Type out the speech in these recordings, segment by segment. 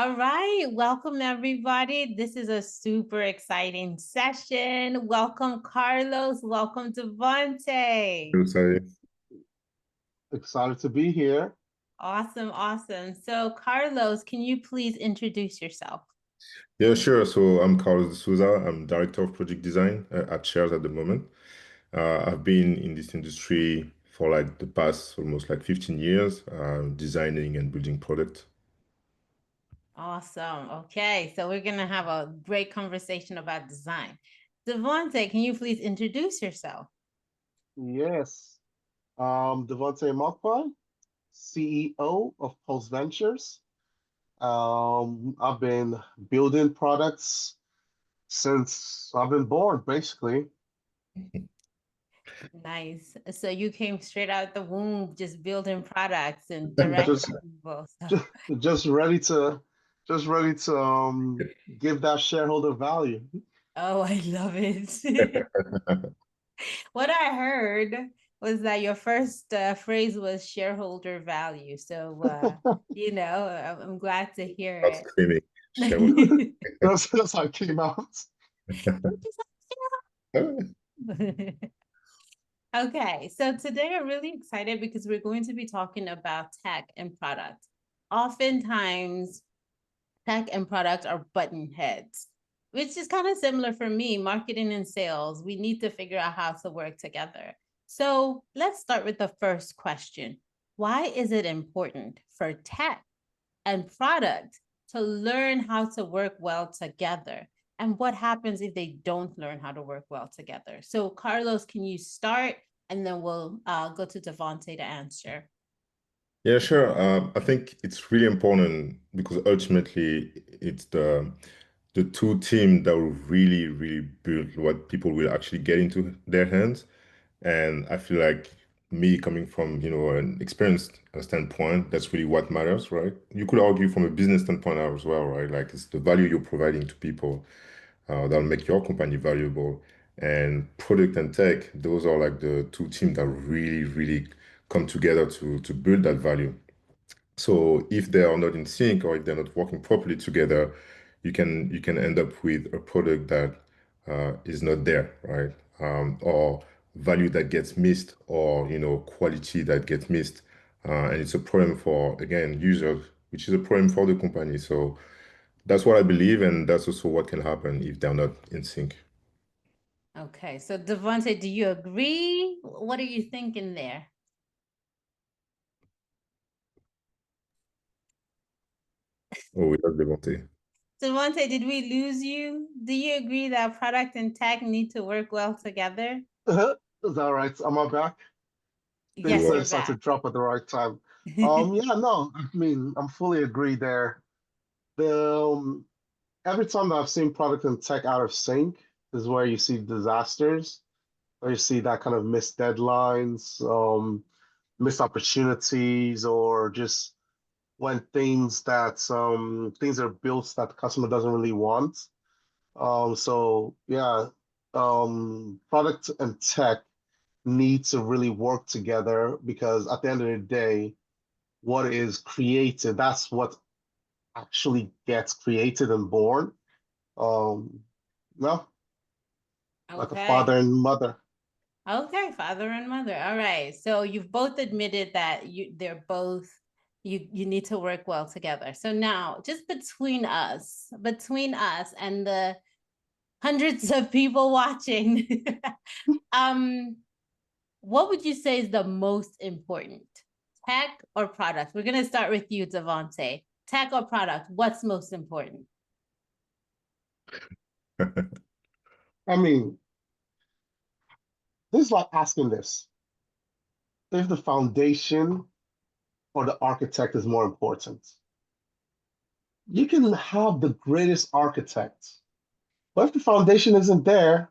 All right, welcome everybody. This is a super exciting session. Welcome, Carlos. Welcome, Devontae. Sorry. Excited to be here. Awesome, awesome. So, Carlos, can you please introduce yourself? Yeah, sure. So I'm Carlos Souza. I'm Director of Project Design at Shares at the moment. I've been in this industry for like the past almost like 15 years, designing and building product. Awesome. Okay, so we're gonna have a great conversation about design. Devontae, can you please introduce yourself? Yes. Devontae Mokpa, CEO of Pulse Ventures. I've been building products since I've been born, basically. Nice. So you came straight out the womb, just building products and directing Just, people. So, just, just ready to, just ready to give that shareholder value. oh, I love it. What I heard was that your first phrase was shareholder value. So, I'm glad to Not hear screaming. Shareholder. it. That's how it came out. Okay, so today I'm really excited because we're going to be talking about tech and product. Oftentimes, tech and product are button heads, which is kind of similar for me, marketing and sales. We need to figure out how to work together. So let's start with the first question. Why is it important for tech and product to learn how to work well together? And what happens if they don't learn how to work well together? So, Carlos, can you start? And then we'll go to Devontae to answer. Yeah, sure. I think it's really important because ultimately it's the two teams that will really, really build what people will actually get into their hands. And I feel like me coming from, an experienced standpoint, that's really what matters, right? You could argue from a business standpoint as well, right? Like it's the value you're providing to people that'll make your company valuable. And product and tech, those are like the two teams that really, really come together to build that value. So if they are not in sync or if they're not working properly together, you can end up with a product that is not there, right? Or value that gets missed, or quality that gets missed, and it's a problem for again users, which is a problem for the company. So that's what I believe, and that's also what can happen if they're not in sync. Okay, so Devontae, do you agree? What are you thinking there? Oh, we love Devontae. Devontae, did we lose you? Do you agree that product and tech need to work well together? Is that right? Am I back? Things Yes, You you're start to back. drop at the right time. Yeah, no, I mean, I'm fully agree there. The every time that I've seen product and tech out of sync is where you see disasters, where you see that kind of missed deadlines, missed opportunities, or just when things are built that the customer doesn't really want. So yeah, product and tech need to really work together because at the end of the day, what is created, that's what actually gets created and born. Um, no, like a Okay. father and mother. Okay, father and mother. All right. So you've both admitted that you need to work well together. So now, just between us and the hundreds of people watching, um, what would you say is the most important? Tech or product? We're gonna start with you, Devontae. Tech or product? What's most important? I mean, this is like asking this. If the foundation or the architect is more important, you can have the greatest architect, but if the foundation isn't there,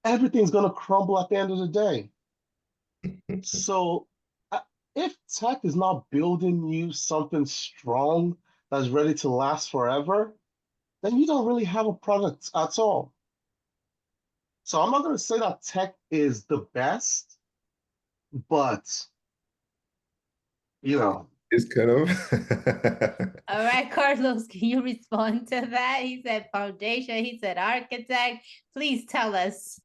everything's going to crumble at the end of the day. So, uh, if tech is not building you something strong that's ready to last forever, then you don't really have a product at all. So, I'm not going to say that tech is the best, but It's kind of. All right, Carlos, can you respond to that? He said foundation, he said architect. Please tell us.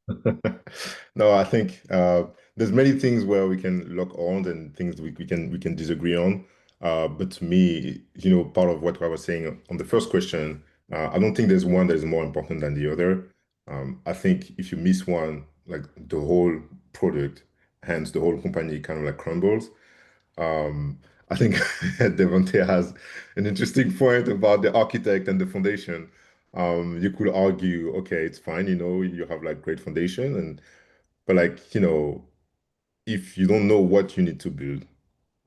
No, I think there's many things where we can lock on and things we can disagree on. But to me, part of what I was saying on the first question, I don't think there's one that is more important than the other. I think if you miss one, like the whole product, hence the whole company kind of like crumbles. Um, I think Devontae has an interesting point about the architect and the foundation. You could argue, okay, it's fine, you have like great foundation but like, if you don't know what you need to build,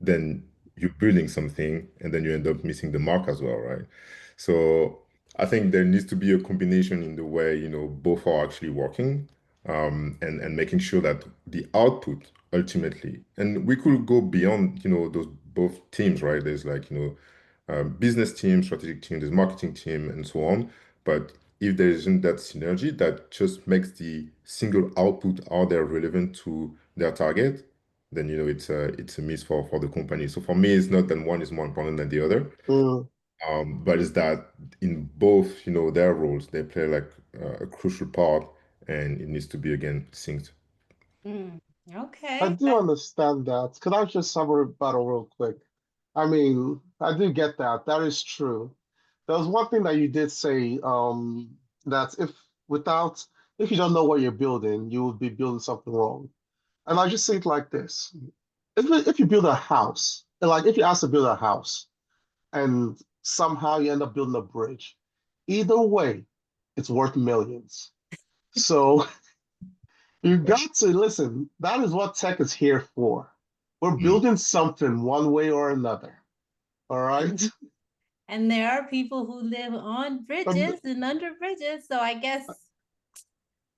then you're building something and then you end up missing the mark as well, right? So I think there needs to be a combination in the way, both are actually working, and making sure that the output ultimately, and we could go beyond, those both teams, right? There's like, business team, strategic team, there's marketing team, and so on. But if there isn't that synergy that just makes the single output out there relevant to their target, then it's a miss for the company. So for me, it's not that one is more important than the other, Mm. but it's that in both, their roles, they play like a crucial part, and it needs to be again synced. Mm, I okay. do understand that. Could I just have a rebuttal real quick? I mean, I do get that. That is true. There was one thing that you did say, that if you don't know what you're building, you would be building something wrong. And I just think like this. If you build a house, like if you ask to build a house and somehow you end up building a bridge, either way, it's worth millions. So you got to listen. That is what tech is here for. We're Mm. building something one way or another. All right. And there are people who live on And bridges and under bridges. So I guess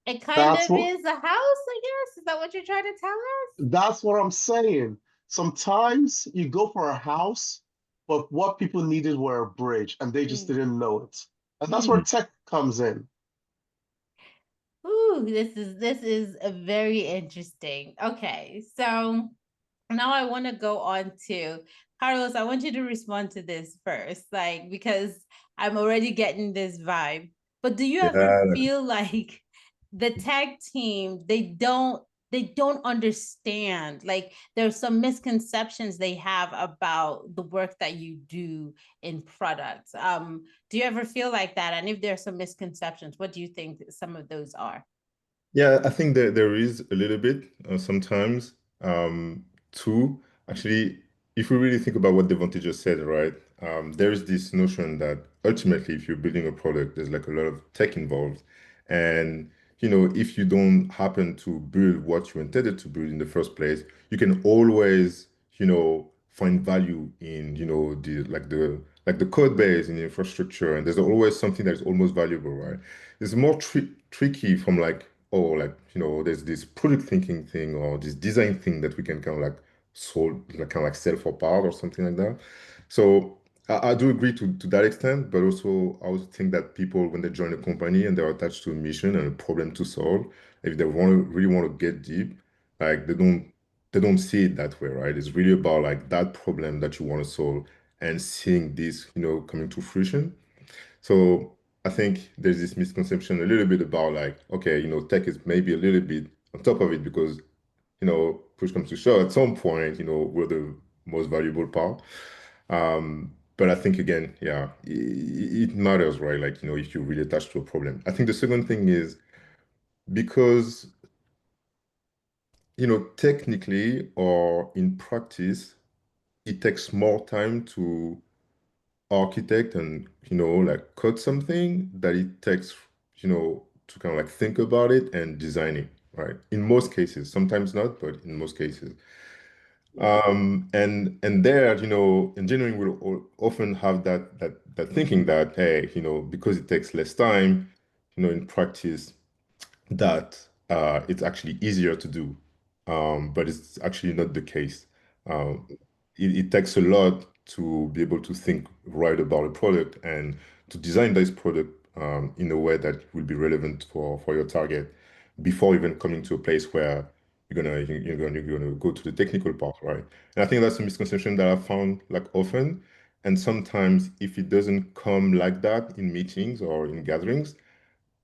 it kind that's of what is a house, I guess. Is that what you're trying to tell us? that's what I'm saying. Sometimes you go for a house, but what people needed were a bridge, and they just Mm, didn't know it. And that's where mm. tech comes in. Ooh, this is a very interesting. Okay, so now I want to go on to Carlos. I want you to respond to this first, like because I'm already getting this vibe. But do you ever Yeah, feel like the tag team they don't understand, like there's some misconceptions they have about the work that you do in products? Do you ever feel like that? And if there's some misconceptions, what do you think some of those are? yeah, I think that there is a little bit sometimes. Too, actually, if we really think about what Devontae just said, right? There is this notion that ultimately, if you're building a product, there's like a lot of tech involved, and if you don't happen to build what you intended to build in the first place, you can always, find value in, the code base in the infrastructure, and there's always something that is almost valuable, right? It's more tricky from like, oh, like, there's this product thinking thing or this design thing that we can kind of like sold, like kind of like sell for part or something like that. So I do agree to that extent, but also I also think that people, when they join a company and they're attached to a mission and a problem to solve, if they really want to get deep, like they don't see it that way, right? It's really about like that problem that you want to solve and seeing this, coming to fruition. So I think there's this misconception a little bit about like, okay, tech is maybe a little bit on top of it because, push comes to shove, at some point, we're the most valuable part. But I think again, yeah, it matters, right? Like, if you're really attached to a problem. I think the second thing is because, technically or in practice, it takes more time to architect and like code something that it takes to kind of like think about it and design it, right? In most cases, sometimes not, but in most cases. And there, engineering will often have that thinking that, hey, because it takes less time, in practice, that it's actually easier to do. But it's actually not the case. Um, it takes a lot to be able to think right about a product and to design this product in a way that will be relevant for your target before even coming to a place where you're gonna go to the technical part, right? And I think that's a misconception that I found like often. And sometimes if it doesn't come like that in meetings or in gatherings,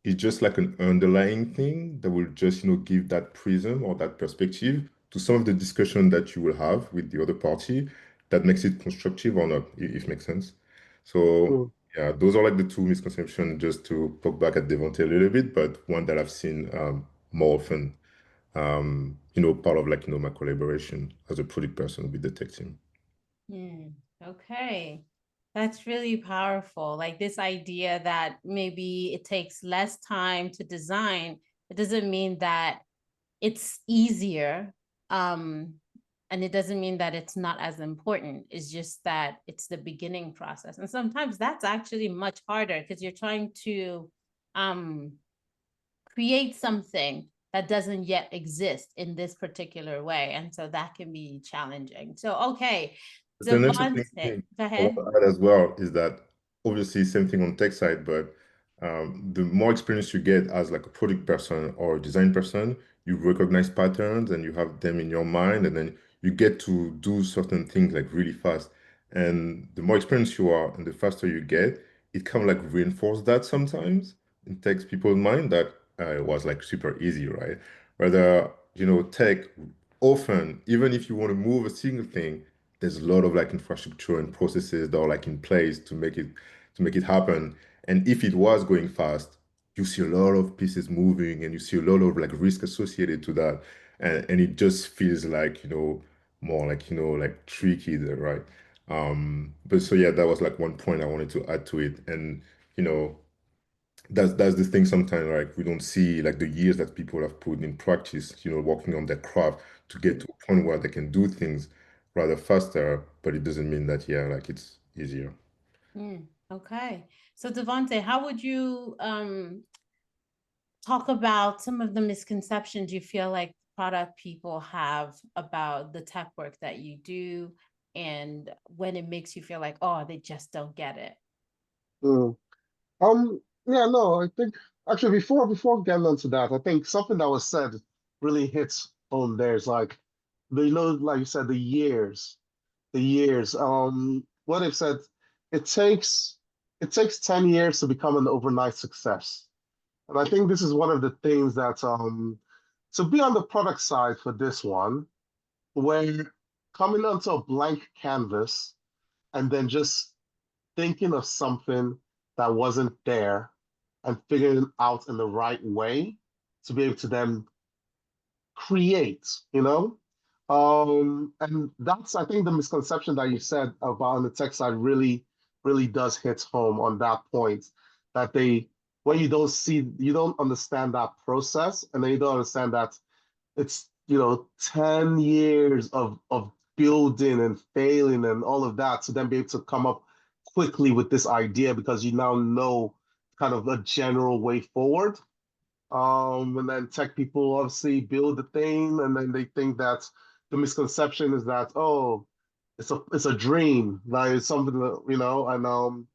it's just like an underlying thing that will just, give that prism or that perspective to some of the discussion that you will have with the other party that makes it constructive or not, if it makes sense. So Mm. yeah, those are like the two misconceptions, just to poke back at Devontae a little bit, but one that I've seen more often, part of like, my collaboration as a product person with the tech team. Hmm. Okay. That's really powerful. Like this idea that maybe it takes less time to design, it doesn't mean that it's easier. Um, and it doesn't mean that it's not as important. It's just that it's the beginning process. And sometimes that's actually much harder because you're trying to um create something that doesn't yet exist in this particular way. And so that can be challenging. So, okay, The interesting Devontae, thing go I want ahead. to add as well is that obviously same thing on tech side, but the more experience you get as like a product person or a design person, you recognize patterns and you have them in your mind, and then you get to do certain things like really fast. And the more experience you are and the faster you get, it kind of like reinforce that sometimes. It takes people's mind that it was like super easy, right? Whether, tech often, even if you want to move a single thing, there's a lot of like infrastructure and processes that are like in place to make it happen. And if it was going fast, you see a lot of pieces moving and you see a lot of like risk associated to that. And it just feels like, more like, like tricky there, right? But so yeah, that was like one point I wanted to add to it. And, you know, that's the thing sometimes, like we don't see like the years that people have put in practice, working on their craft to get to a point where they can do things rather faster, but it doesn't mean that, yeah, like it's easier. Okay. So Devontae, how would you talk about some of the misconceptions you feel like product people have about the tech work that you do and when it makes you feel like, oh, they just don't get it? Mm. Yeah, no, I think actually before getting onto that, I think something that was said really hits home there. Is like like you said, the years. What they've said, it takes it takes 10 years to become an overnight success. And I think this is one of the things that to be on the product side for this one, where coming onto a blank canvas and then just thinking of something that wasn't there and figuring it out in the right way to be able to then create, you know? And that's, I think, the misconception that you said about on the tech side really does hit home on that point that when you don't understand that process, and then you don't understand that it's 10 years of building and failing and all of that to then be able to come up quickly with this idea because you now know kind of a general way forward. And then tech people obviously build the thing, and then they think that the misconception is that, oh, it's a dream, like it's something that, and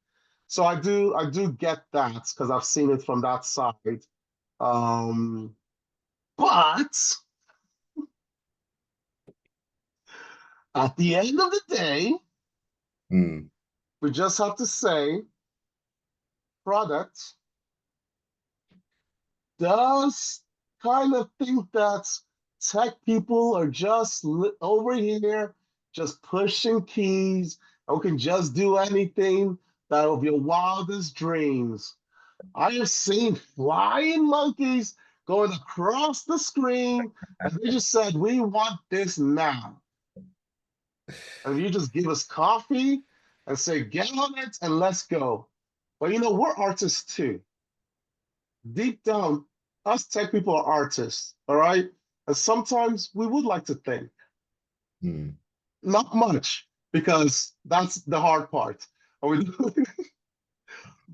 so I do get that because I've seen it from that side. Um, but at the end of the day, Mm, we just have to say product does kind of think that tech people are just over here, just pushing keys, or can just do anything that of your wildest dreams. I have seen flying monkeys going across the screen, and they just said, "We want this now." And you just give us coffee and say, "Get on it and let's go." But we're artists too. Deep down, us tech people are artists, all right? And sometimes we would like to think, mm, not much, because that's the hard part.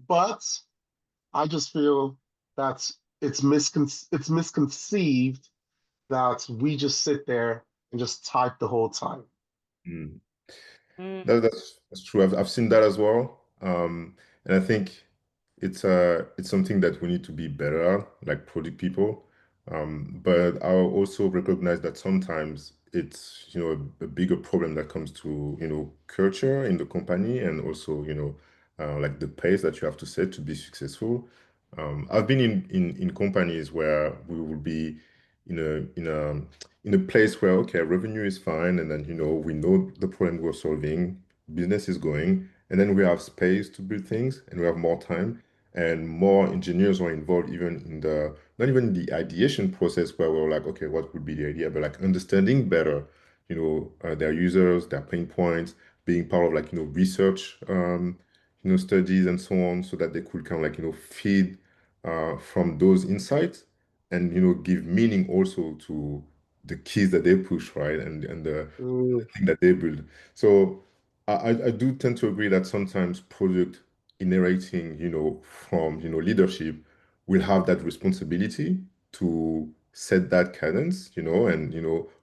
But I just feel that it's misconceived that we just sit there and just type the whole time. mm. Mm, That's true. I've seen that as well. And I think it's something that we need to be better at, like product people. But I also recognize that sometimes it's, a bigger problem that comes to, culture in the company and also, like the pace that you have to set to be successful. I've been in companies where we will be in a place where, okay, revenue is fine, and then, we know the problem we're solving, business is going, and then we have space to build things and we have more time and more engineers are involved even in the not even the ideation process where we're like, okay, what would be the idea, but like understanding better, their users, their pain points, being part of like, research, studies and so on, so that they could kind of like, feed from those insights and, give meaning also to the keys that they push, right? And the Mm, thing that they build. So I do tend to agree that sometimes product inheriting, from, leadership will have that responsibility to set that cadence, and,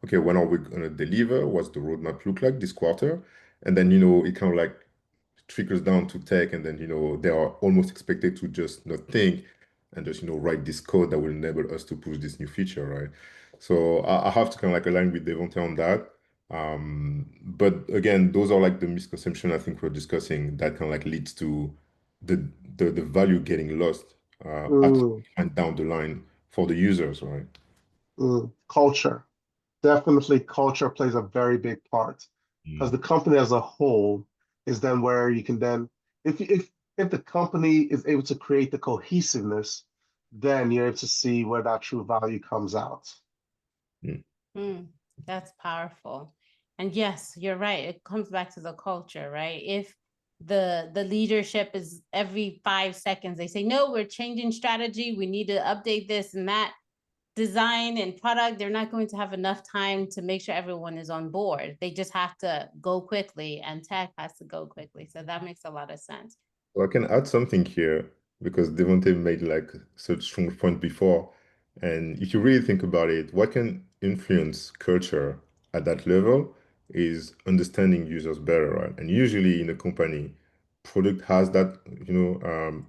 okay, when are we going to deliver? What's the roadmap look like this quarter? And then, it kind of like trickles down to tech, and then, they are almost expected to just not think and just, write this code that will enable us to push this new feature, right? So I have to kind of like align with Devontae on that. But again, those are like the misconception I think we're discussing that kind of like leads to the the value getting lost at some mm, point down the line for the users, right? Culture. Definitely, culture plays a very big part because Mm. the company as a whole is then where you can then, if the company is able to create the cohesiveness, then you're able to see where that true value comes out. Mm. Hmm, that's powerful. And yes, you're right. It comes back to the culture, right? If the leadership is every 5 seconds, they say, no, we're changing strategy. We need to update this and that design and product. They're not going to have enough time to make sure everyone is on board. They just have to go quickly, and tech has to go quickly. So that makes a lot of sense. So I can add something here because Devontae made like such strong point before. And if you really think about it, what can influence culture at that level is understanding users better, right? And usually in a company, product has that,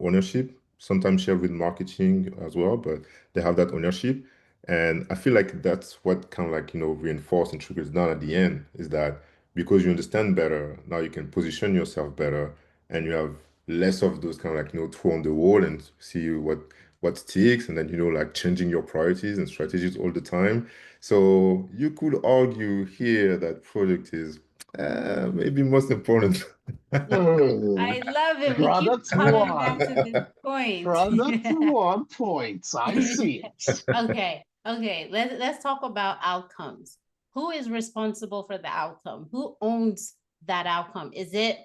ownership, sometimes shared with marketing as well, but they have that ownership. And I feel like that's what kind of like, reinforce and triggers down at the end is that because you understand better, now you can position yourself better and you have less of those kind of like throw on the wall and see what sticks and then like changing your priorities and strategies all the time. So you could argue here that product is maybe most important. Mm, I love it. We keep product coming back one. to this point. Product one point. I see it. Okay, okay. Let's talk about outcomes. Who is responsible for the outcome? Who owns that outcome? Is it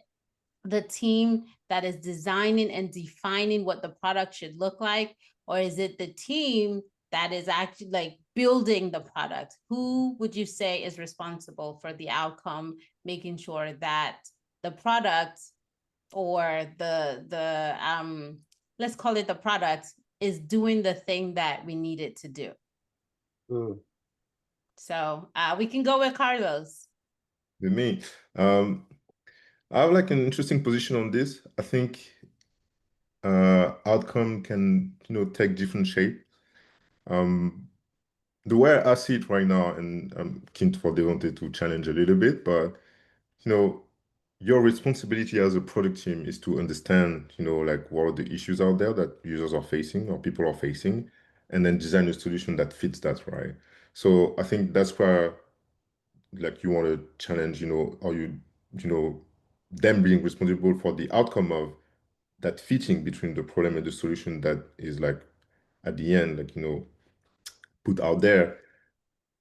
the team that is designing and defining what the product should look like, or is it the team that is actually like building the product? Who would you say is responsible for the outcome, making sure that the product or the let's call it the product is doing the thing that we need it to do? Mm, So we can go with Carlos. With me, I have like an interesting position on this. I think outcome can take different shape. Um, the way I see it right now, and I'm keen for Devontae to challenge a little bit, but you know, your responsibility as a product team is to understand, like what are the issues out there that users are facing or people are facing, and then design a solution that fits that, right? So I think that's where like you want to challenge, are them being responsible for the outcome of that fitting between the problem and the solution that is like at the end, like, put out there.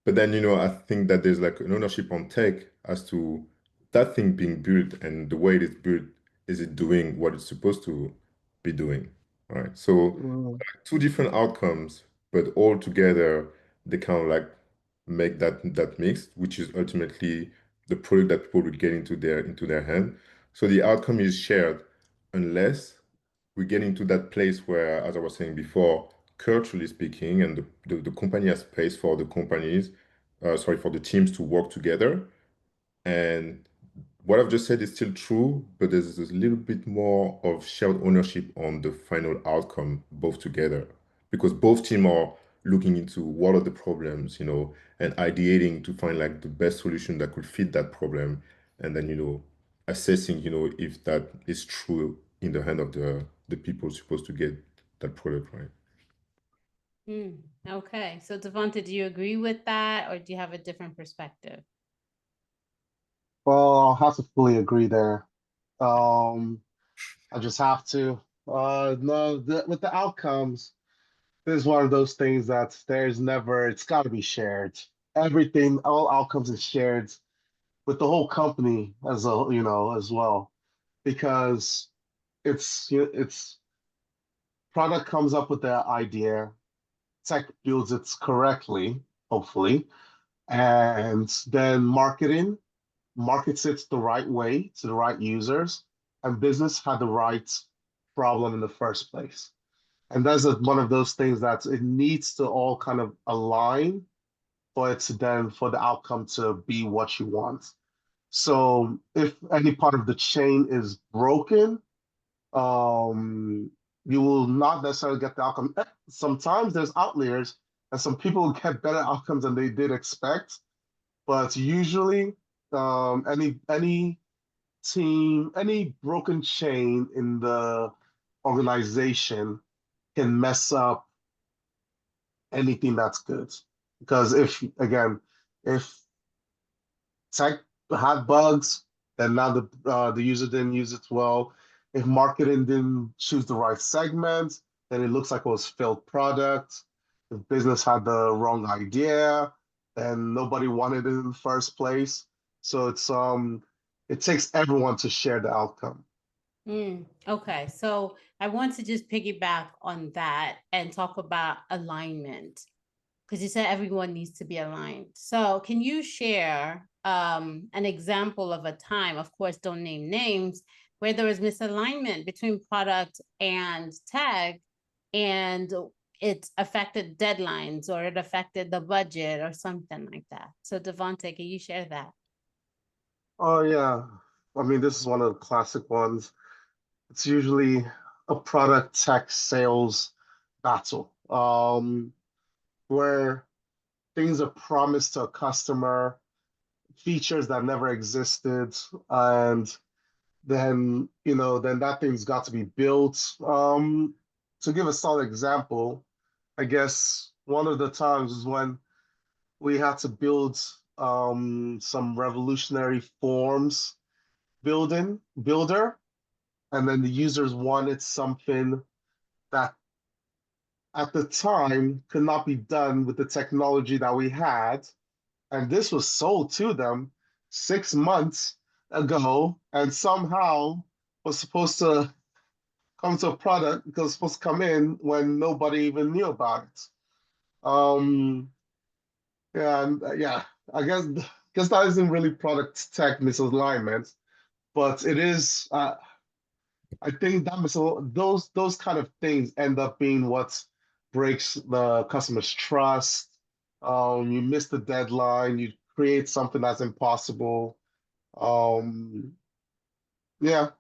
But then, I think that there's like an ownership on tech as to that thing being built and the way it is built, is it doing what it's supposed to be doing? All right. So mm, two different outcomes, but all together, they kind of like make that mix, which is ultimately the product that people would get into their hand. So the outcome is shared unless we get into that place where, as I was saying before, culturally speaking, and the company has space for the companies, for the teams to work together. And what I've just said is still true, but there's a little bit more of shared ownership on the final outcome, both together, because both teams are looking into what are the problems, and ideating to find like the best solution that could fit that problem, and then, assessing, if that is true in the hand of the people supposed to get that product right. Okay, so Devonta, do you agree with that, or do you have a different perspective? Well, I'll have to fully agree there. Um, I just have to. No, with the outcomes, this is one of those things that there's never, it's got to be shared. Everything, all outcomes is shared with the whole company as a, as well, because it's product comes up with the idea, tech builds it correctly, hopefully, and then markets it the right way to the right users, and business had the right problem in the first place. And that's one of those things that it needs to all kind of align for it to then for the outcome to be what you want. So if any part of the chain is broken, um, you will not necessarily get the outcome. Sometimes there's outliers, and some people get better outcomes than they did expect. But usually, any team, any broken chain in the organization can mess up anything that's good. Because if tech had bugs, then now the user didn't use it well. If marketing didn't choose the right segment, then it looks like it was failed product. If business had the wrong idea, then nobody wanted it in the first place. So it takes everyone to share the outcome. Okay, so I want to just piggyback on that and talk about alignment, because you said everyone needs to be aligned. So can you share an example of a time, of course, don't name names, where there was misalignment between product and tag, and it affected deadlines or it affected the budget or something like that? So Devonta, can you share that? Oh yeah. I mean, this is one of the classic ones. It's usually a product tech sales battle, where things are promised to a customer, features that never existed, and then that thing's got to be built. To give a solid example, I guess one of the times is when we had to build some revolutionary forms builder, and then the users wanted something that at the time could not be done with the technology that we had. And this was sold to them 6 months ago, and somehow was supposed to come to a product because it's supposed to come in when nobody even knew about it. Um, yeah, yeah, I guess that isn't really product tech misalignment, but it is. I think those kind of things end up being what breaks the customer's trust. You miss the deadline, you create something that's impossible. Um, yeah,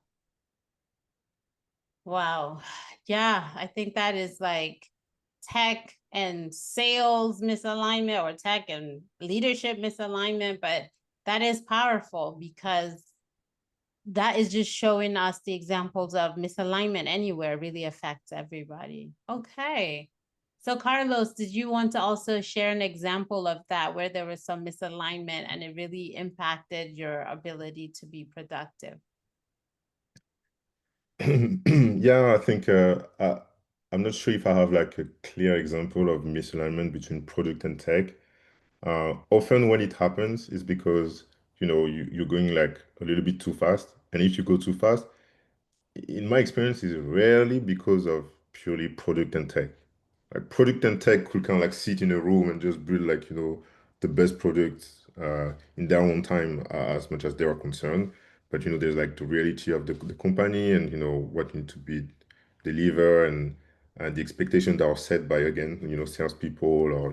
Wow. Yeah, I think that is like tech and sales misalignment or tech and leadership misalignment, but that is powerful because that is just showing us the examples of misalignment anywhere really affects everybody. Okay. So Carlos, did you want to also share an example of that where there was some misalignment and it really impacted your ability to be productive? Yeah, I think I'm not sure if I have like a clear example of misalignment between product and tech. Often when it happens is because you're going like a little bit too fast, and if you go too fast, in my experience, is rarely because of purely product and tech. Like product and tech could kind of like sit in a room and just build like the best products in their own time as much as they are concerned. But there's like the reality of the company, and what need to be delivered, and the expectations that are set by, again, salespeople, or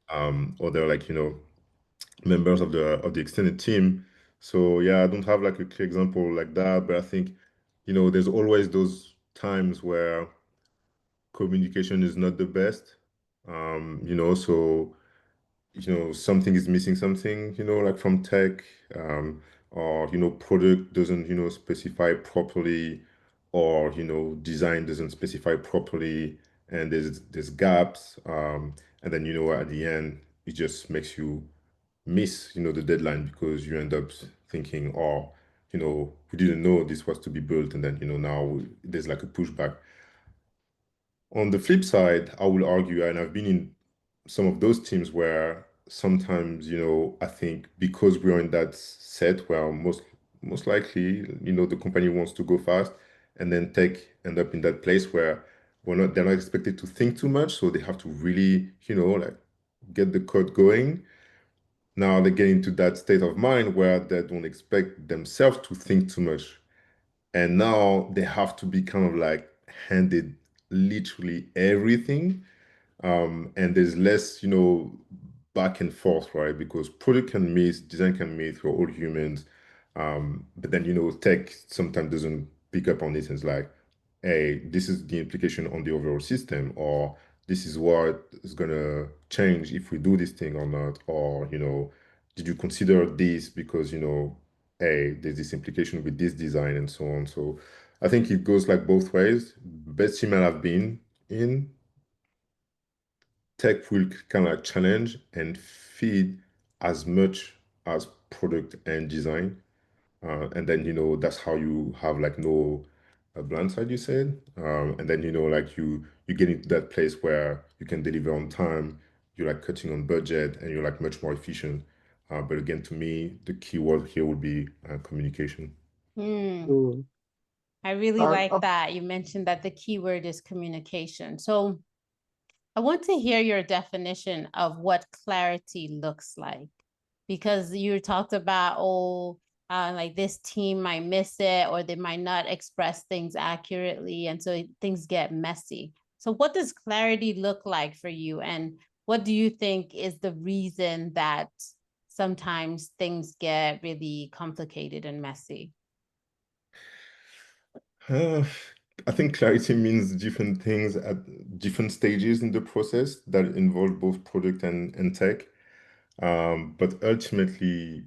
other like members of the extended team. So yeah, I don't have like a clear example like that, but I think there's always those times where communication is not the best. So something is missing something, like from tech, or, product doesn't, specify properly, or, design doesn't specify properly, and there's gaps. And then, at the end, it just makes you miss, the deadline because you end up thinking, oh, we didn't know this was to be built. And then, now there's like a pushback. On the flip side, I will argue, and I've been in some of those teams where sometimes, I think because we're in that set where most likely, the company wants to go fast, and then tech end up in that place where they're not expected to think too much, so they have to really, like get the code going. Now they get into that state of mind where they don't expect themselves to think too much. And now they have to be kind of like handed literally everything, and there's less, back and forth, right? Because product can miss, design can miss, we're all humans. But then, tech sometimes doesn't pick up on it and it's like, hey, this is the implication on the overall system, or this is what is gonna change if we do this thing or not, or, did you consider this because, hey, there's this implication with this design and so on. So I think it goes like both ways. Best team I've been in, tech will kind of like challenge and feed as much as product and design. And then, that's how you have like no blind side, you said. And then, like you get into that place where you can deliver on time, you're like cutting on budget and you're like much more efficient. But again, to me, the key word here would be communication. Mm. I really Uh, like uh, that. You mentioned that the key word is communication. So I want to hear your definition of what clarity looks like, because you talked about, like this team might miss it or they might not express things accurately. And so things get messy. So, what does clarity look like for you? And what do you think is the reason that sometimes things get really complicated and messy? Uh, I think clarity means different things at different stages in the process that involve both product and tech. But ultimately,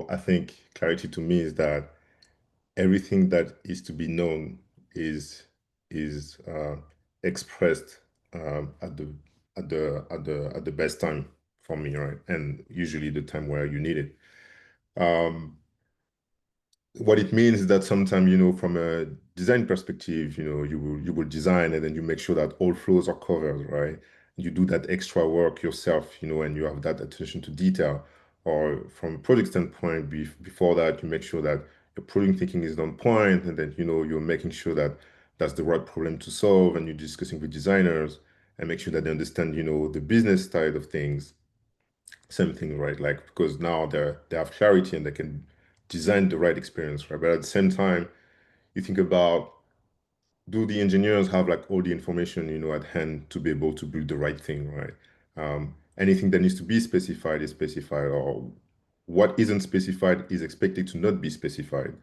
I think clarity to me is that everything that is to be known is expressed at the best time for me, right? And usually the time where you need it. Um, what it means is that sometimes, from a design perspective, you will design and then you make sure that all flows are covered, right? You do that extra work yourself, and you have that attention to detail. Or from a product standpoint, before that, you make sure that your product thinking is on point, and then you're making sure that that's the right problem to solve, and you're discussing with designers and make sure that they understand, the business side of things. Same thing, right? Like, because now they have clarity and they can design the right experience, right? But at the same time, you think about, do the engineers have like all the information, at hand to be able to build the right thing, right? Anything that needs to be specified is specified, or what isn't specified is expected to not be specified.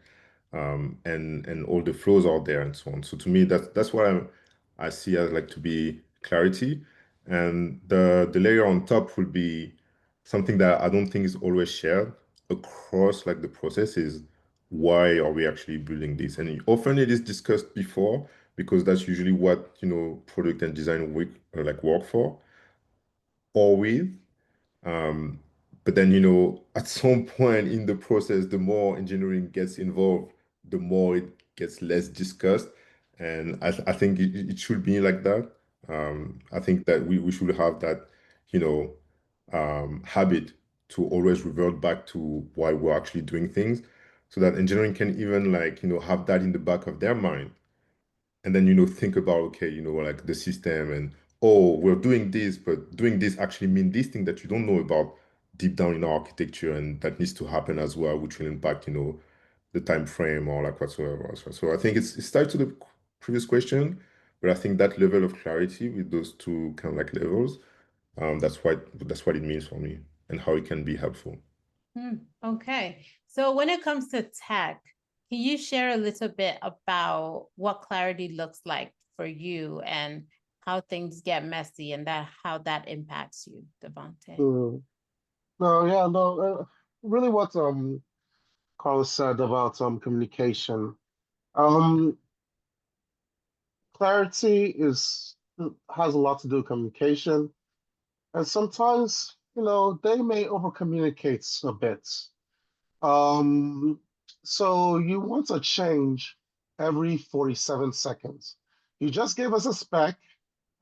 And all the flows are there and so on. So to me, that's what I see as like to be clarity. And the layer on top will be something that I don't think is always shared across like the process is, why are we actually building this? And often it is discussed before because that's usually what, product and design work for or with. Um, but then, at some point in the process, the more engineering gets involved, the more it gets less discussed. And I think it should be like that. I think that we should have that, you know, habit to always revert back to why we're actually doing things, so that engineering can even like, have that in the back of their mind, and then think about, okay, like the system, and oh, we're doing this, but doing this actually mean this thing that you don't know about deep down in our architecture, and that needs to happen as well, which will impact the time frame or like whatsoever. So I think it's tied to the previous question, but I think that level of clarity with those two kind of like levels, that's what it means for me and how it can be helpful. Okay. So when it comes to tech, can you share a little bit about what clarity looks like for you and how things get messy and that how that impacts you, Devontae. No, yeah, no, really what Carlos said about communication. Um, clarity has a lot to do with communication, and sometimes, they may over communicate a bit. Um, so you want a change every 47 seconds. You just give us a spec,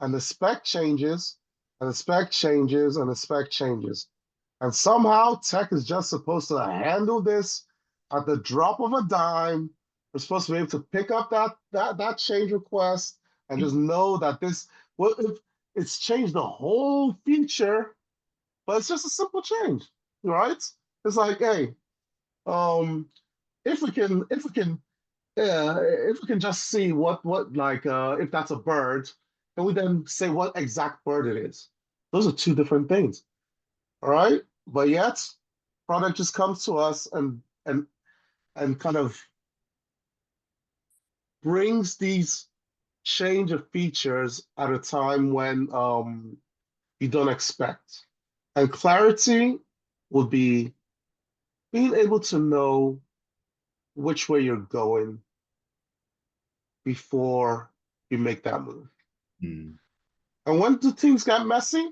and the spec changes, and the spec changes, and the spec changes. And somehow tech is just supposed to handle this at the drop of a dime. We're supposed to be able to pick up that change request and just know that well, if it's changed the whole feature, but it's just a simple change, right? It's like, hey, if we can if we can just see what like if that's a bird, can we then say what exact bird it is? Those are two different things. All right. But yet product just comes to us and kind of brings these change of features at a time when you don't expect. And clarity would be being able to know which way you're going before you make that move. Mm. And when do things get messy?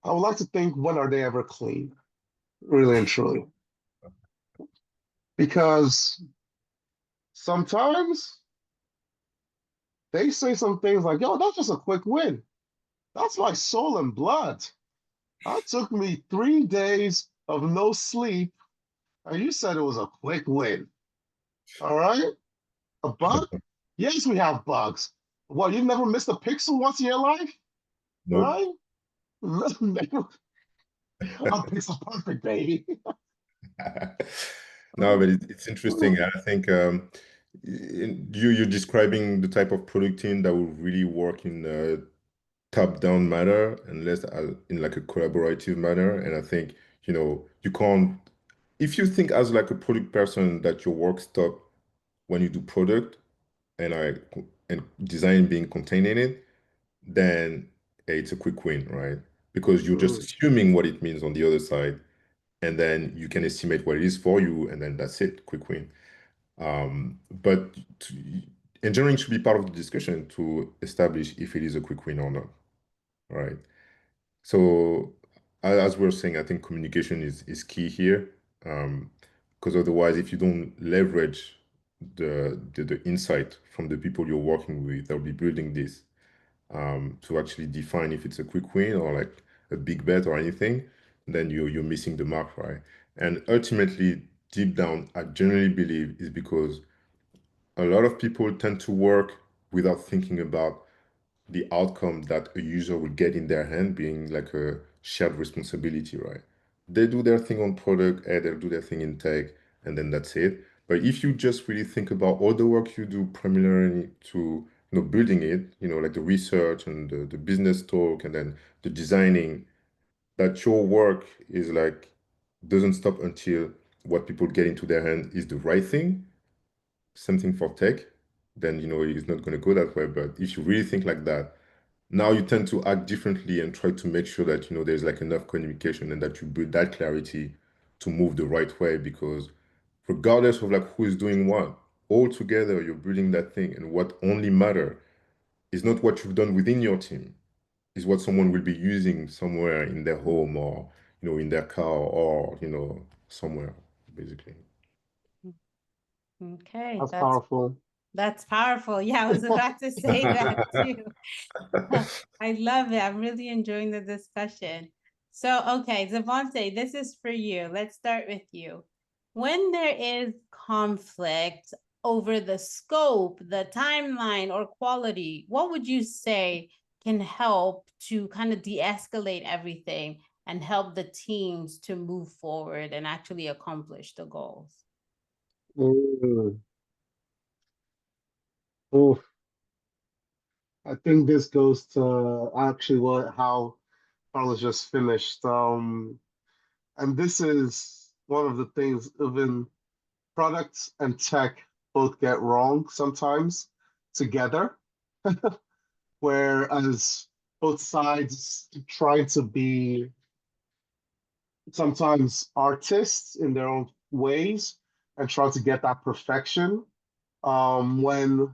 I would like to think, when are they ever clean? Really and truly. Because sometimes they say some things like, yo, that's just a quick win. That's my soul and blood. That took me 3 days of no sleep, and you said it was a quick win. All right? A bug? Yes, we have bugs. What, you've never missed a pixel once in your life? Nope. Right? I'm pixel perfect, baby. No, but it's interesting. I think you're describing the type of product team that will really work in a top-down manner and less in like a collaborative manner. And I think, you can't, if you think as like a product person that your work stop when you do product and and design being contained in it, then it's a quick win, right? Because you're just Mm. assuming what it means on the other side, and then you can estimate what it is for you, and then that's it, quick win. But engineering should be part of the discussion to establish if it is a quick win or not, right? So as we are saying, I think communication is key here, because otherwise, if you don't leverage the insight from the people you're working with, they'll be building this to actually define if it's a quick win or like a big bet or anything, then you're missing the mark, right? And ultimately, deep down, I generally believe is because a lot of people tend to work without thinking about the outcome that a user will get in their hand being like a shared responsibility, right? They do their thing on product, and they'll do their thing in tech, and then that's it. But if you just really think about all the work you do primarily to, building it, like the research and the business talk and then the designing, that your work is like doesn't stop until what people get into their hand is the right thing, something for tech, then it's not going to go that way. But if you really think like that, now you tend to act differently and try to make sure that there's like enough communication and that you build that clarity to move the right way, because regardless of like who is doing what, all together you're building that thing, and what only matter is not what you've done within your team, is what someone will be using somewhere in their home or in their car or somewhere, basically. Okay, That's powerful. that's powerful. Yeah, I was about to say that too. I love it. I'm really enjoying the discussion. So, okay, Zavante, this is for you. Let's start with you. When there is conflict over the scope, the timeline, or quality, what would you say can help to kind of de-escalate everything and help the teams to move forward and actually accomplish the goals? Mm. Oof. I think this goes to actually how Carlos just finished. And this is one of the things even products and tech both get wrong sometimes. together, whereas both sides try to be sometimes artists in their own ways and try to get that perfection when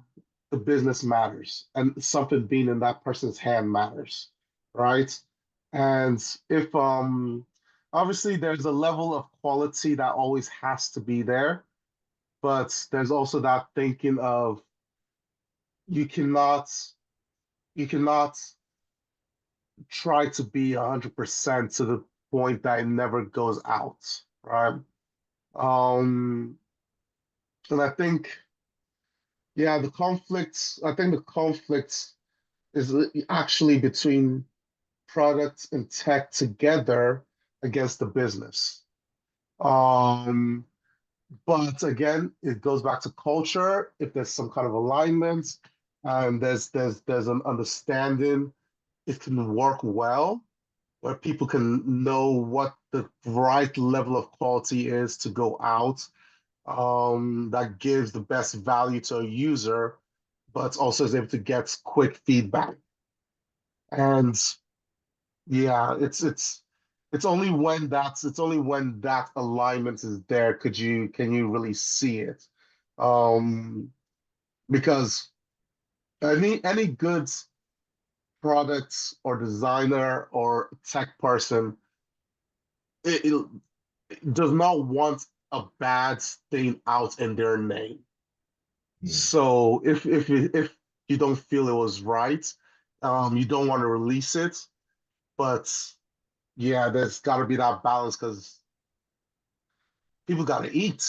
the business matters and something being in that person's hand matters, right? And if obviously there's a level of quality that always has to be there, but there's also that thinking of you cannot you cannot try to be 100% to the point that it never goes out, right? Um, and I think, yeah, I think the conflict is actually between products and tech together against the business. Um, but again, it goes back to culture. If there's some kind of alignment and there's an understanding, it can work well where people can know what the right level of quality is to go out that gives the best value to a user, but also is able to get quick feedback. And yeah, it's only when that alignment is there can you really see it. Um, because any good products or designer or tech person it does not want a bad thing out in their name. Mm. So if you don't feel it was right, you don't want to release it. But yeah, there's got to be that balance because people got to eat.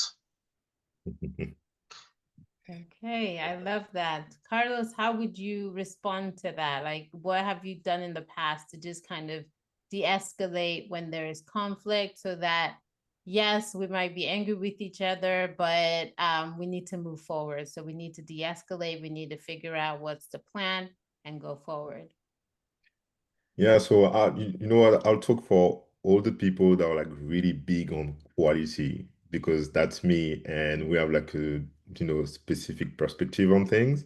Okay, I love that. Carlos, how would you respond to that? Like, what have you done in the past to just kind of de-escalate when there is conflict so that, yes, we might be angry with each other, but we need to move forward. So we need to de-escalate. We need to figure out what's the plan and go forward. Yeah, so you know what? I'll talk for all the people that are like really big on quality because that's me, and we have like a specific perspective on things.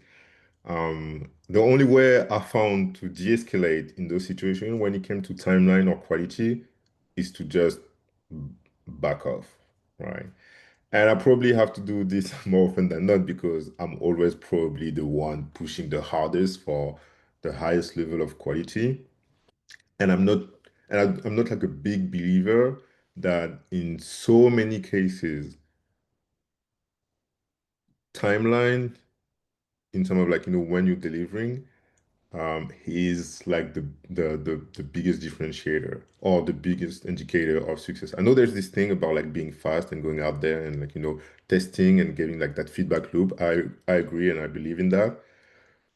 The only way I found to de-escalate in those situations when it came to timeline or quality is to just back off, right? And I probably have to do this more often than not because I'm always probably the one pushing the hardest for the highest level of quality. And I'm not like a big believer that in so many cases, timeline in terms of like, when you're delivering, is like the biggest differentiator or the biggest indicator of success. I know there's this thing about like being fast and going out there and like, testing and getting like that feedback loop. I agree and I believe in that.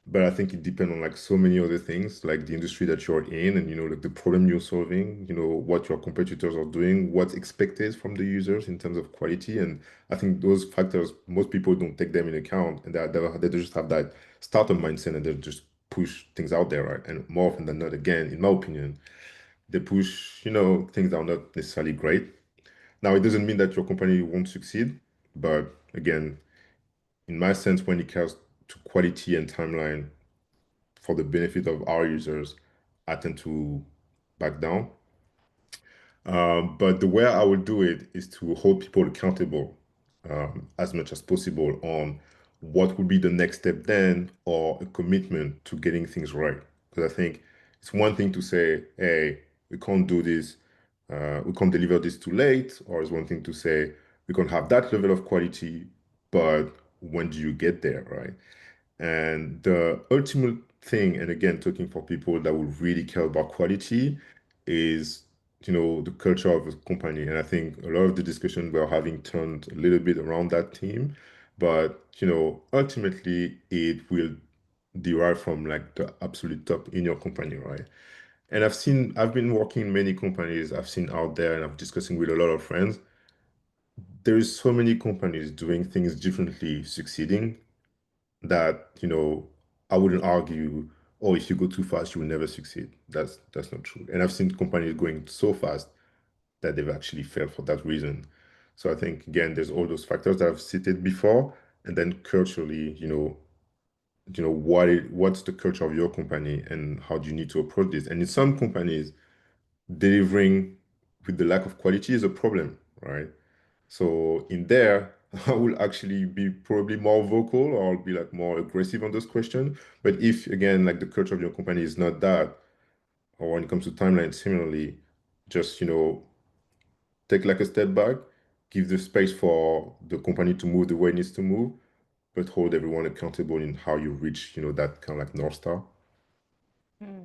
But I think it depends on like so many other things, like the industry that you're in and, like the problem you're solving, what your competitors are doing, what's expected from the users in terms of quality. And I think those factors, most people don't take them in account and they just have that startup mindset and they just push things out there, right? And more often than not, again, in my opinion, they push, things that are not necessarily great. Now, it doesn't mean that your company won't succeed, but again, in my sense, when it comes to quality and timeline, for the benefit of our users, I tend to back down. But the way I would do it is to hold people accountable as much as possible on what would be the next step then or a commitment to getting things right. Because I think it's one thing to say, hey, we can't do this, we can't deliver this too late, or it's one thing to say, we can have that level of quality, but when do you get there, right? And the ultimate thing, and again, talking for people that would really care about quality, is the culture of a company. And I think a lot of the discussion we're having turned a little bit around that theme, but ultimately it will derive from like the absolute top in your company, right? And I've been working in many companies I've seen out there, and I'm discussing with a lot of friends. There is so many companies doing things differently, succeeding that, I wouldn't argue, oh, if you go too fast, you will never succeed. That's not true. And I've seen companies going so fast that they've actually failed for that reason. So I think again, there's all those factors that I've cited before, and then culturally, what's the culture of your company and how do you need to approach this? And in some companies, delivering with the lack of quality is a problem, right? So in there, I will actually be probably more vocal or I'll be like more aggressive on those questions. But if again, like the culture of your company is not that, or when it comes to timeline, similarly, just take like a step back, give the space for the company to move the way it needs to move, but hold everyone accountable in how you reach, that kind of like North Star. Hmm.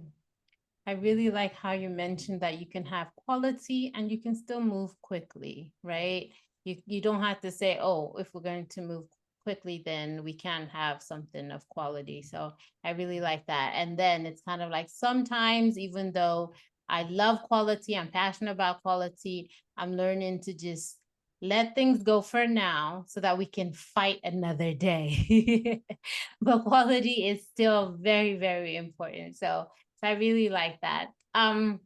I really like how you mentioned that you can have quality and you can still move quickly, right? You don't have to say, oh, if we're going to move quickly, then we can have something of quality. So I really like that. And then it's kind of like sometimes, even though I love quality, I'm passionate about quality, I'm learning to just let things go for now so that we can fight another day. But quality is still very, very important. So I really like that. I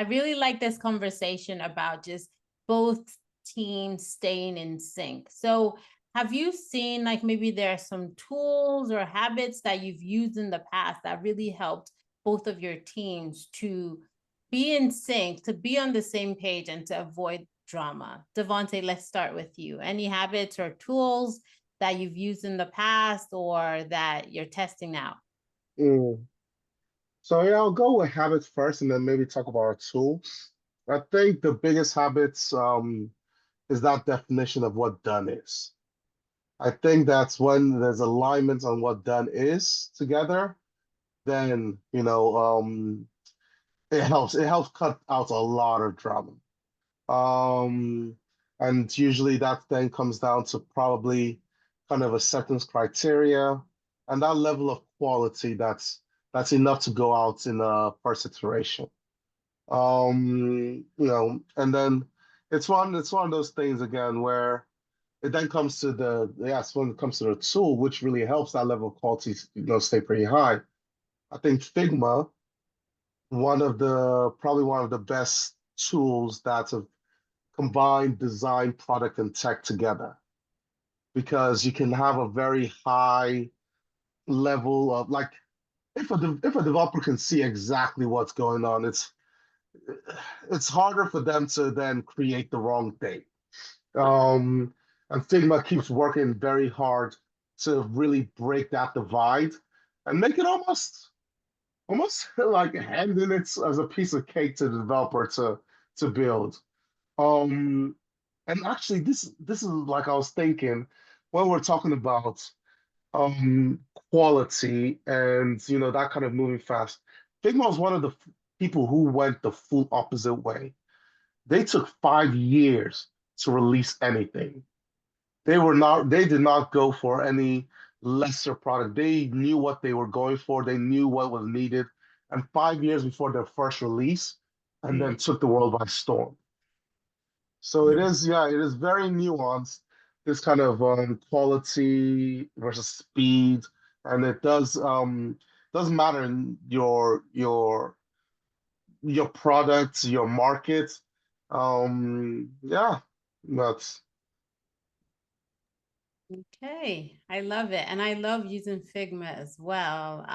really like this conversation about just both teams staying in sync. So have you seen like maybe there are some tools or habits that you've used in the past that really helped both of your teams to be in sync, to be on the same page and to avoid drama? Devonte, let's start with you. Any habits or tools that you've used in the past or that you're testing now? Mm. So yeah, I'll go with habits first and then maybe talk about our tools. I think the biggest habits is that definition of what done is. I think that's when there's alignment on what done is together, then it helps cut out a lot of drama. Um, and usually that then comes down to probably kind of acceptance criteria and that level of quality that's enough to go out in a first iteration. And then it's one of those things again where it then comes to yes, when it comes to the tool, which really helps that level of quality, stay pretty high. I think Figma, probably one of the best tools that have combined design, product, and tech together because you can have a very high level of like if a developer can see exactly what's going on, it's harder for them to then create the wrong thing. Um, and Figma keeps working very hard to really break that divide and make it almost like handing it as a piece of cake to the developer to build. Um, and actually, this is like I was thinking when we're talking about um quality and that kind of moving fast. Figma was one of the people who went the full opposite way. They took 5 years to release anything. They did not go for any lesser product. They knew what they were going for, they knew what was needed, and 5 years before their first release, and then took the world by storm. So Yeah. it is very nuanced, this kind of quality versus speed, and it doesn't matter in your products, your market. Yeah, that's Okay, I love it. And I love using Figma as well.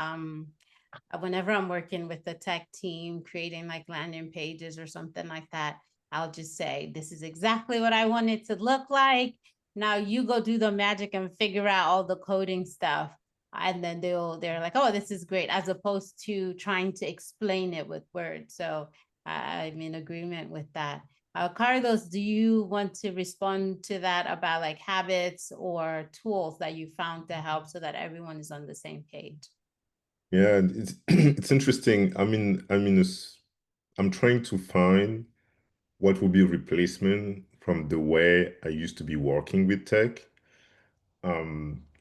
Whenever I'm working with the tech team, creating like landing pages or something like that, I'll just say, this is exactly what I want it to look like. Now you go do the magic and figure out all the coding stuff. And then they're like, oh, this is great, as opposed to trying to explain it with words. So I'm in agreement with that. Carlos, do you want to respond to that about like habits or tools that you found to help so that everyone is on the same page? Yeah, it's it's interesting. I'm trying to find what will be a replacement from the way I used to be working with tech.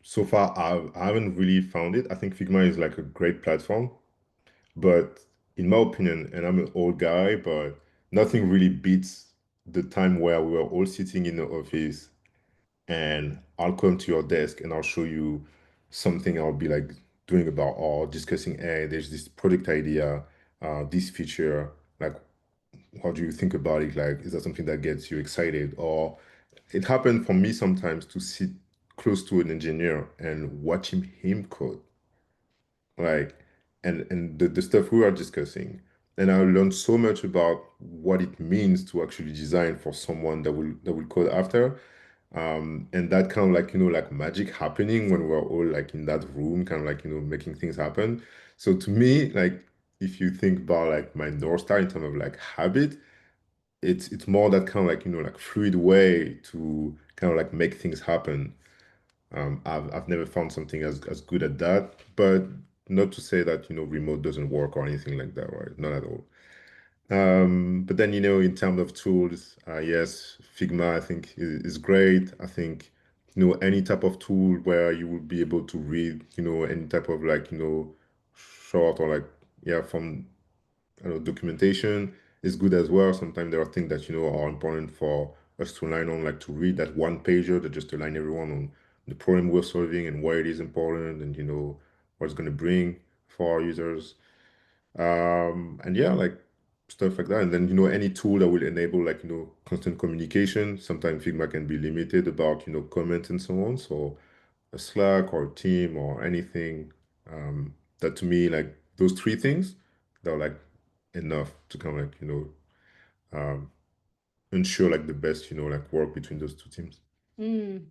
So far, I haven't really found it. I think Figma is like a great platform, but in my opinion, and I'm an old guy, but nothing really beats the time where we were all sitting in the office and I'll come to your desk and I'll show you something I'll be like doing about or discussing, hey, there's this product idea, this feature, like how do you think about it? Like, is that something that gets you excited? Or it happened for me sometimes to sit close to an engineer and watch him code. like, and the stuff we were discussing. And I learned so much about what it means to actually design for someone that will code after. And that kind of like, like magic happening when we're all like in that room, kind of like, making things happen. So to me, like if you think about like my North Star in terms of like habit, it's more that kind of like, like fluid way to kind of like make things happen. I've never found something as good at that, but not to say that, remote doesn't work or anything like that, right? Not at all. But then, in terms of tools, yes, Figma, I think is great. I think, any type of tool where you will be able to read, any type of like, short or like, yeah, from documentation is good as well. Sometimes there are things that are important for us to align on, like to read that one pager that just align everyone on the problem we're solving and why it is important and what it's going to bring for our users. And yeah, like stuff like that. And then any tool that will enable like constant communication. Sometimes Figma can be limited about comments and so on. So a Slack or a team or anything. That to me, like those three things, they're like enough to kind of like, um, ensure like the best, like work between those two teams. Mm.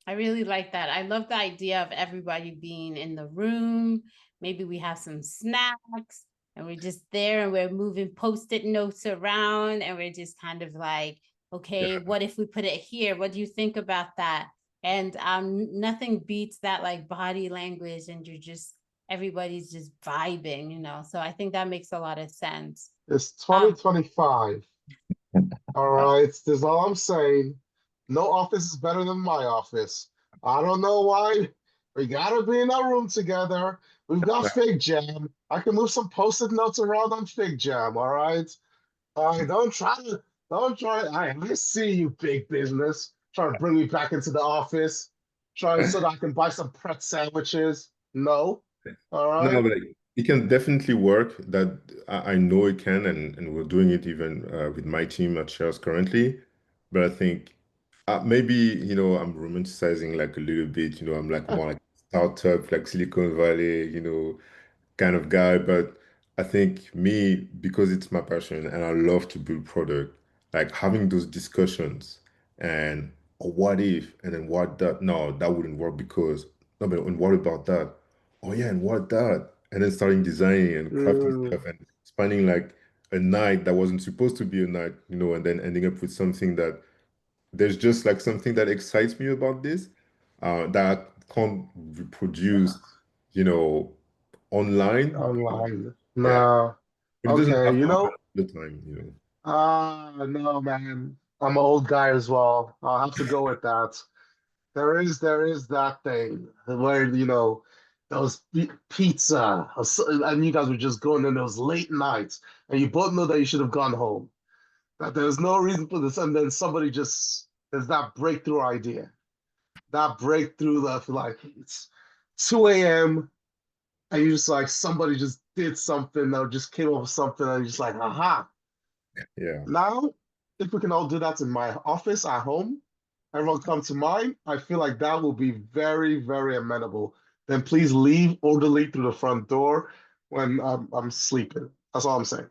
I really like that. I love the idea of everybody being in the room. Maybe we have some snacks and we're just there and we're moving post-it notes around and we're just kind of like, okay, Yeah. what if we put it here? What do you think about that? And nothing beats that like body language and everybody's just vibing. So I think that makes a lot of sense. It's Um, 2025. All right, this is all I'm saying. No office is better than my office. I don't know why. We gotta be in our room together. We've got Fig Jam. I can move some post-it notes around on Fig Jam, all right? All right, don't try. I see you, big business, trying to bring me back into the office, trying so that I can buy some Pret sandwiches. No, all No, right. but it can definitely work. That I know it can, and we're doing it even with my team at Shares currently. But I think maybe I'm romanticizing like a little bit. I'm like more like startup, like Silicon Valley, kind of guy. But I think me, because it's my passion and I love to build product, like having those discussions and what if, and then what that, no, that wouldn't work because, no, but and what about that? Oh yeah, and what that? And then starting designing and crafting Mm, stuff and spending like a night that wasn't supposed to be a night, and then ending up with something that there's just like something that excites me about this that I can't reproduce, you know, online. online. Yeah, Nah. but it doesn't Okay, have to you happen know, all the time. no, man. I'm an old guy as well. I'll have to go with that. There is that thing where, those pizza, and you guys were just going in those late nights, and you both know that you should have gone home. That there's no reason for this, and then somebody just there's that breakthrough idea, that breakthrough that like it's 2 a.m. and you just like somebody just did something or just came up with something, and you're just like, aha. Yeah, Now, if we can all do that in my office at home, everyone come to mine, I feel like that will be very, very amenable. Then please leave orderly through the front door when I'm sleeping. That's all I'm saying.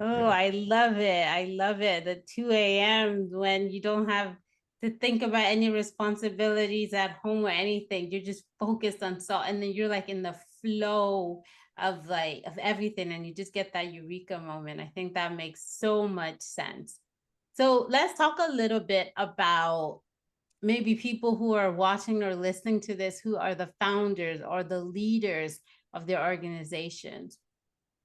Oh, yeah, I love it. I love it. The 2 a.m. when you don't have to think about any responsibilities at home or anything. You're just focused on salt. And then you're like in the flow of everything. And you just get that eureka moment. I think that makes so much sense. So let's talk a little bit about maybe people who are watching or listening to this who are the founders or the leaders of their organizations.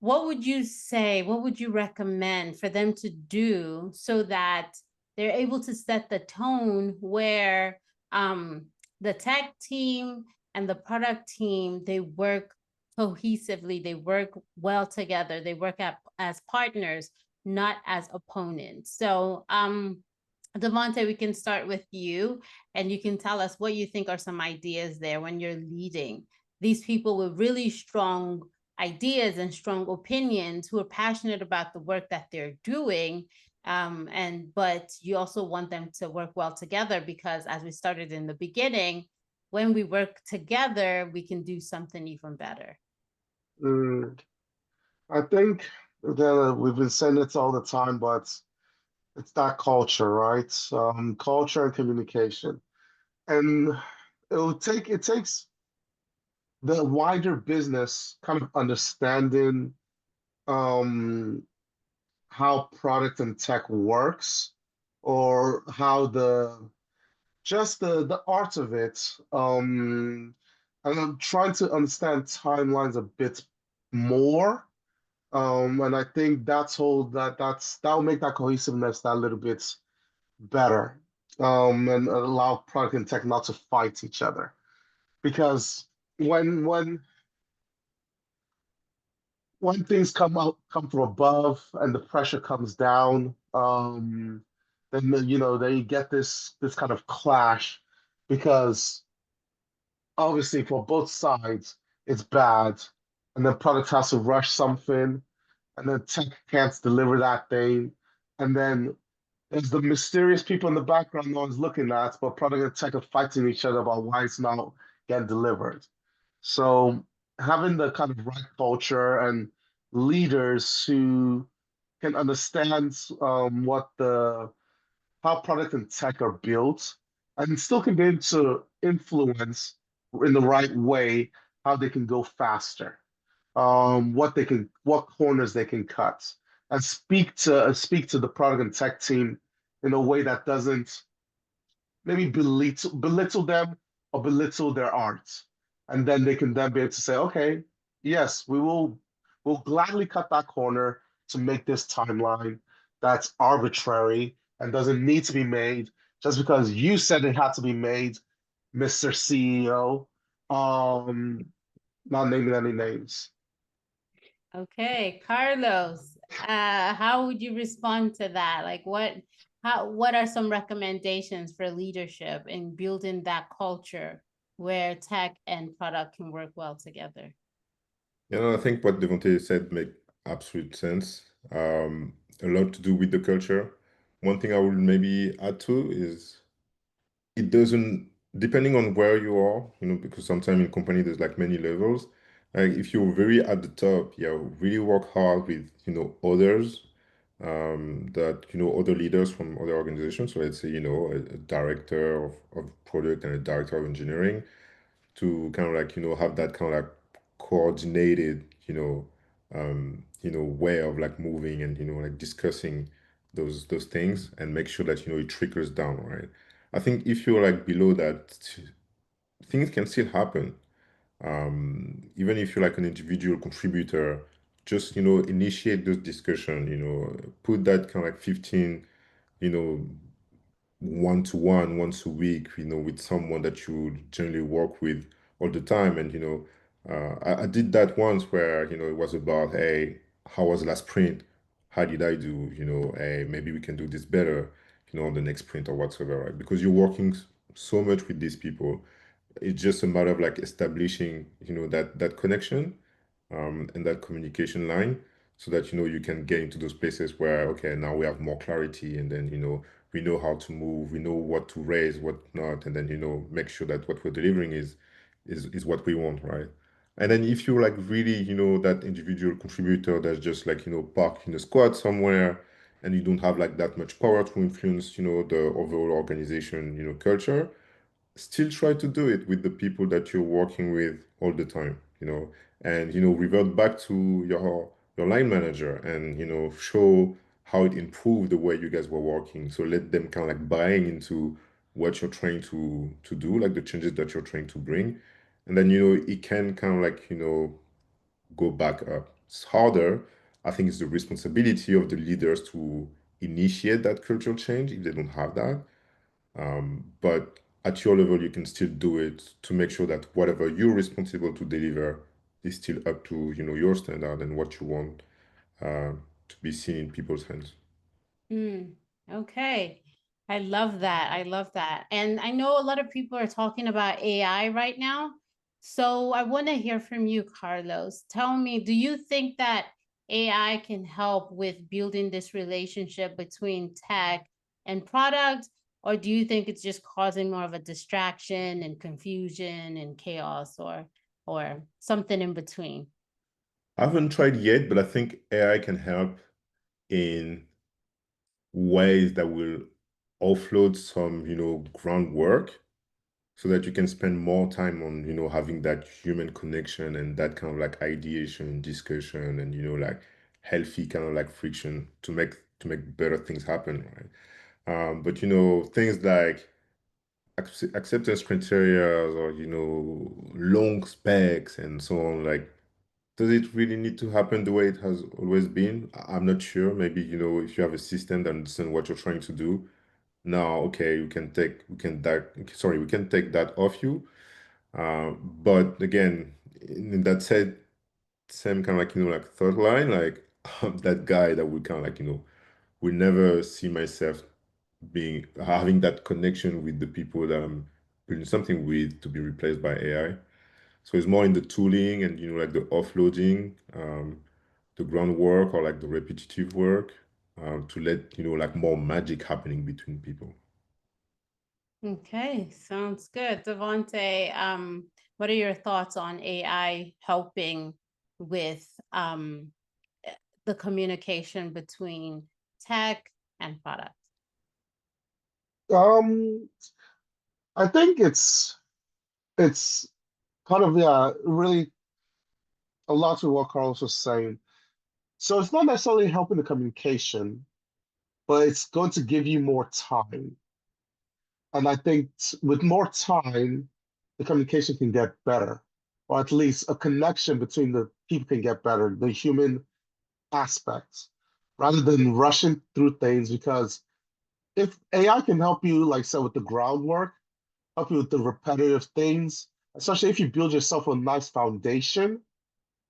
What would you say, what would you recommend for them to do so that they're able to set the tone where the tech team and the product team, they work cohesively, they work well together, they work as partners, not as opponents. So Devonte, we can start with you and you can tell us what you think are some ideas there when you're leading these people with really strong ideas and strong opinions who are passionate about the work that they're doing. But you also want them to work well together because as we started in the beginning, when we work together, we can do something even better. Mm, I think that we've been saying it all the time, but it's that culture, right? Culture and communication. And it takes the wider business kind of understanding um how product and tech works, or how the art of it. And I'm trying to understand timelines a bit more. And I think that'll make that cohesiveness that little bit better. And allow product and tech not to fight each other. Because when when things come from above and the pressure comes down, then then you get this kind of clash, because obviously for both sides it's bad, and then product has to rush something, and then tech can't deliver that thing, and then there's the mysterious people in the background no one's looking at, but product and tech are fighting each other about why it's not getting delivered. So having the kind of right culture and leaders who can understand what the how product and tech are built, and still can be able to influence in the right way how they can go faster, what corners they can cut, and speak to the product and tech team in a way that doesn't maybe belittle them or belittle their art. And then they can then be able to say, okay, yes, we'll gladly cut that corner to make this timeline that's arbitrary and doesn't need to be made just because you said it had to be made, Mr. CEO. Um, Not naming any names. Okay, Carlos, how would you respond to that? Like what are some recommendations for leadership in building that culture where tech and product can work well together? I think what Devontae said make absolute sense. A lot to do with the culture. One thing I would maybe add to is it doesn't, depending on where you are, because sometimes in company there's like many levels. Like if you're very at the top, yeah, really work hard with, others, that, other leaders from other organizations. So let's say, a director of product and a director of engineering, to kind of like have that kind of like coordinated way of like moving and like discussing those things, and make sure that it trickles down, right? I think if you're like below that, things can still happen. Even if you're like an individual contributor, just initiate those discussion, put that kind of like 15 you know one-to-one once a week, with someone that you generally work with all the time. And I did that once where it was about, hey, how was the last sprint? How did I do? Hey, maybe we can do this better, on the next sprint or whatsoever, right? Because you're working so much with these people, it's just a matter of like establishing that connection, and that communication line, so that you can get into those places where, okay, now we have more clarity, and then we know how to move, we know what to raise, what not, and then make sure that what we're delivering is what we want, right? And then if you're like really that individual contributor that's just like parked in a squad somewhere, and you don't have like that much power to influence the overall organization culture, still try to do it with the people that you're working with all the time, and revert back to your line manager, and show how it improved the way you guys were working. So let them kind of like buying into what you're trying to do, like the changes that you're trying to bring. And then it can kind of like go back up. It's harder. I think it's the responsibility of the leaders to initiate that cultural change if they don't have that. But at your level, you can still do it to make sure that whatever you're responsible to deliver is still up to your standard and what you want to be seen in people's hands. Okay. I love that. I love that. And I know a lot of people are talking about AI right now. So I want to hear from you, Carlos. Tell me, do you think that AI can help with building this relationship between tech and product? Or do you think it's just causing more of a distraction and confusion and chaos, or something in between? I haven't tried yet, but I think AI can help in ways that will offload some, groundwork so that you can spend more time on, having that human connection and that kind of like ideation, discussion, and, like healthy kind of like friction to make better things happen, right? But things like acceptance criteria or long specs and so on, like does it really need to happen the way it has always been? I'm not sure. Maybe, if you have a system that understands what you're trying to do, now, okay, we can take that off you. But again, in that said, same kind of like, like third line, like I'm that guy that would kind of like, will never see myself having that connection with the people that I'm building something with to be replaced by AI. So it's more in the tooling and like the offloading, the groundwork or like the repetitive work, to let like more magic happening between people. Okay, sounds good. Devonte, what are your thoughts on AI helping with the communication between tech and product? Um, I think it's kind of, yeah, really a lot to what Carlos was saying. So it's not necessarily helping the communication, but it's going to give you more time. And I think with more time, the communication can get better, or at least a connection between the people can get better, the human aspects, rather than rushing through things. Because if AI can help you, like I said, with the groundwork, help you with the repetitive things, especially if you build yourself a nice foundation,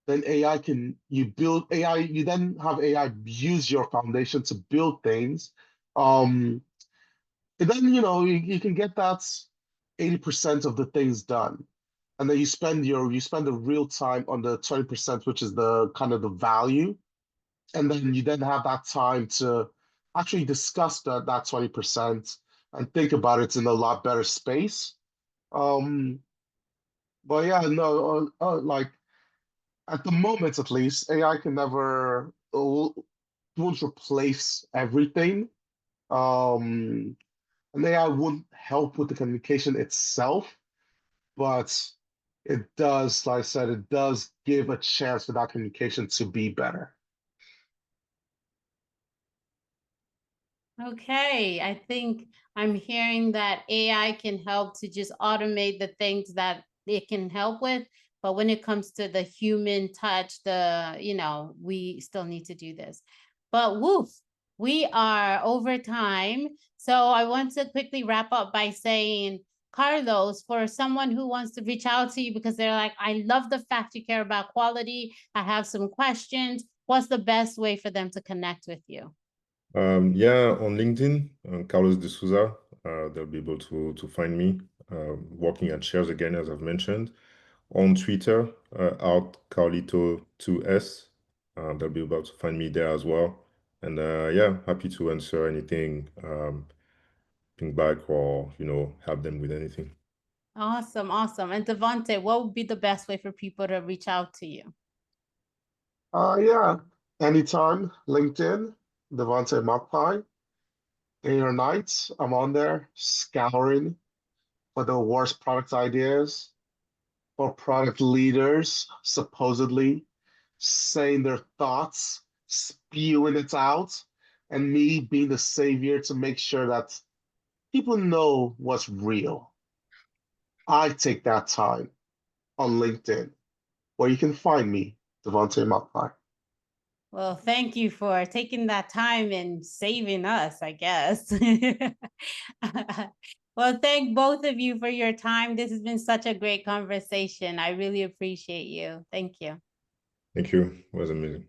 then AI can you build AI, you then have AI use your foundation to build things. Um, and then you can get that 80% of the things done. And then you spend the real time on the 20%, which is the kind of the value. And then you then have that time to actually discuss that 20% and think about it in a lot better space. Um, but yeah, no, like at the moment at least, AI can never won't replace everything. Um, and AI won't help with the communication itself, but it does, like I said, it does give a chance for that communication to be better. Okay, I think I'm hearing that AI can help to just automate the things that it can help with, but when it comes to the human touch, we still need to do this. But woof, we are over time. So I want to quickly wrap up by saying, Carlos, for someone who wants to reach out to you because they're like, I love the fact you care about quality, I have some questions, what's the best way for them to connect with you? Yeah, on LinkedIn, Carlos de Souza, they'll be able to find me, working at Shares again, as I've mentioned. On Twitter, out Carlito2S, they'll be able to find me there as well. And yeah, happy to answer anything, ping back or, help them with anything. Awesome, awesome. And Devonte, what would be the best way for people to reach out to you? Yeah, anytime, LinkedIn, Devontae Mokpai, day or night, I'm on there scouring for the worst product ideas or product leaders, supposedly saying their thoughts, spewing it out, and me being the savior to make sure that people know what's real. I take that time on LinkedIn, where you can find me, Devontae Mokpai. Well, thank you for taking that time and saving us, I guess. Well, thank both of you for your time. This has been such a great conversation. I really appreciate you. Thank you. Thank you. It was amazing.